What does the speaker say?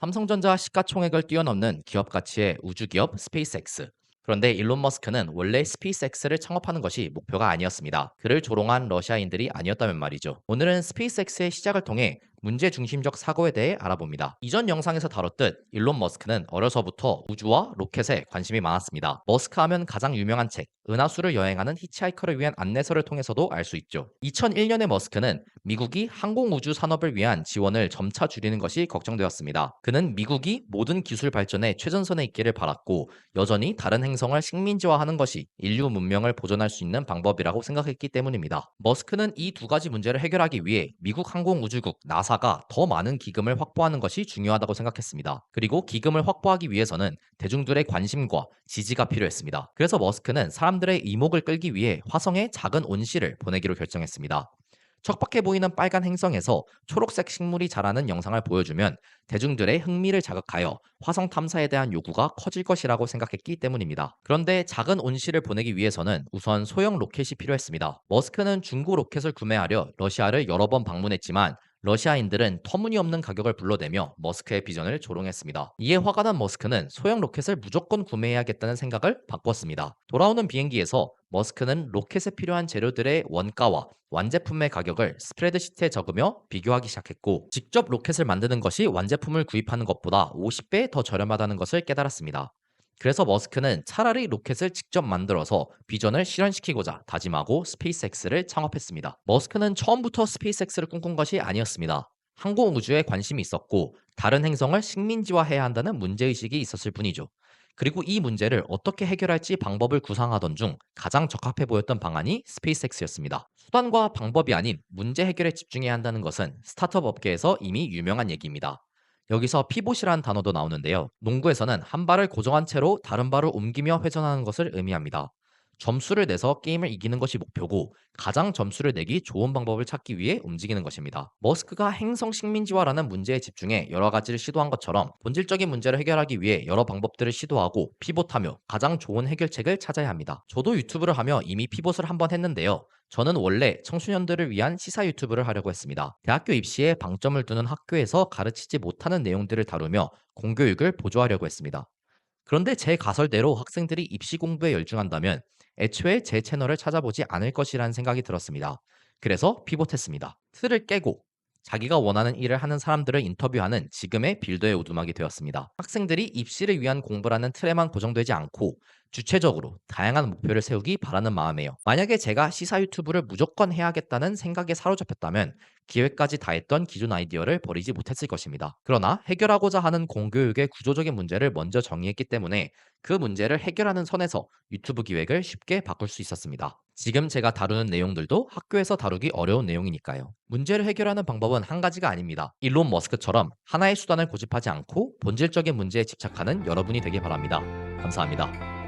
삼성전자 시가총액을 뛰어넘는 기업 가치의 우주기업 스페이스X. 그런데 일론 머스크는 원래 스페이스X를 창업하는 것이 목표가 아니었습니다. 그를 조롱한 러시아인들이 아니었다면 말이죠. 오늘은 스페이스X의 시작을 통해 문제 중심적 사고에 대해 알아봅니다. 이전 영상에서 다뤘듯 일론 머스크는 어려서부터 우주와 로켓에 관심이 많았습니다. 머스크 하면 가장 유명한 책, 은하수를 여행하는 히치하이커를 위한 안내서를 통해서도 알 수 있죠. 2001년에 머스크는 미국이 항공우주 산업을 위한 지원을 점차 줄이는 것이 걱정되었습니다. 그는 미국이 모든 기술 발전에 최전선에 있기를 바랐고 여전히 다른 행성을 식민지화하는 것이 인류 문명을 보존할 수 있는 방법이라고 생각했기 때문입니다. 머스크는 이 두 가지 문제를 해결하기 위해 미국 항공우주국 나사가 더 많은 기금을 확보하는 것이 중요하다고 생각했습니다. 그리고 기금을 확보하기 위해서는 대중들의 관심과 지지가 필요했습니다. 그래서 머스크는 사람들의 이목을 끌기 위해 화성에 작은 온실을 보내기로 결정했습니다. 척박해 보이는 빨간 행성에서 초록색 식물이 자라는 영상을 보여주면 대중들의 흥미를 자극하여 화성 탐사에 대한 요구가 커질 것이라고 생각했기 때문입니다. 그런데 작은 온실을 보내기 위해서는 우선 소형 로켓이 필요했습니다. 머스크는 중고 로켓을 구매하려 러시아를 여러 번 방문했지만 러시아인들은 터무니없는 가격을 불러대며 머스크의 비전을 조롱했습니다. 이에 화가 난 머스크는 소형 로켓을 무조건 구매해야겠다는 생각을 바꿨습니다. 돌아오는 비행기에서 머스크는 로켓에 필요한 재료들의 원가와 완제품의 가격을 스프레드시트에 적으며 비교하기 시작했고 직접 로켓을 만드는 것이 완제품을 구입하는 것보다 50배 더 저렴하다는 것을 깨달았습니다. 그래서 머스크는 차라리 로켓을 직접 만들어서 비전을 실현시키고자 다짐하고 스페이스X를 창업했습니다. 머스크는 처음부터 스페이스X를 꿈꾼 것이 아니었습니다. 항공우주에 관심이 있었고 다른 행성을 식민지화해야 한다는 문제의식이 있었을 뿐이죠. 그리고 이 문제를 어떻게 해결할지 방법을 구상하던 중 가장 적합해 보였던 방안이 스페이스X였습니다. 수단과 방법이 아닌 문제 해결에 집중해야 한다는 것은 스타트업 업계에서 이미 유명한 얘기입니다. 여기서 피봇이라는 단어도 나오는데요. 농구에서는 한 발을 고정한 채로 다른 발을 옮기며 회전하는 것을 의미합니다. 점수를 내서 게임을 이기는 것이 목표고 가장 점수를 내기 좋은 방법을 찾기 위해 움직이는 것입니다. 머스크가 행성 식민지화라는 문제에 집중해 여러 가지를 시도한 것처럼 본질적인 문제를 해결하기 위해 여러 방법들을 시도하고 피봇하며 가장 좋은 해결책을 찾아야 합니다. 저도 유튜브를 하며 이미 피봇을 한 번 했는데요. 저는 원래 청소년들을 위한 시사 유튜브를 하려고 했습니다. 대학교 입시에 방점을 두는 학교에서 가르치지 못하는 내용들을 다루며 공교육을 보조하려고 했습니다. 그런데 제 가설대로 학생들이 입시 공부에 열중한다면 애초에 제 채널을 찾아보지 않을 것이라는 생각이 들었습니다. 그래서 피봇했습니다. 틀을 깨고 자기가 원하는 일을 하는 사람들을 인터뷰하는 지금의 빌더의 오두막이 되었습니다. 학생들이 입시를 위한 공부라는 틀에만 고정되지 않고 주체적으로 다양한 목표를 세우기 바라는 마음이에요. 만약에 제가 시사 유튜브를 무조건 해야겠다는 생각에 사로잡혔다면 기획까지 다 했던 기존 아이디어를 버리지 못했을 것입니다. 그러나 해결하고자 하는 공교육의 구조적인 문제를 먼저 정의했기 때문에 그 문제를 해결하는 선에서 유튜브 기획을 쉽게 바꿀 수 있었습니다. 지금 제가 다루는 내용들도 학교에서 다루기 어려운 내용이니까요. 문제를 해결하는 방법은 한 가지가 아닙니다. 일론 머스크처럼 하나의 수단을 고집하지 않고 본질적인 문제에 집착하는 여러분이 되길 바랍니다. 감사합니다.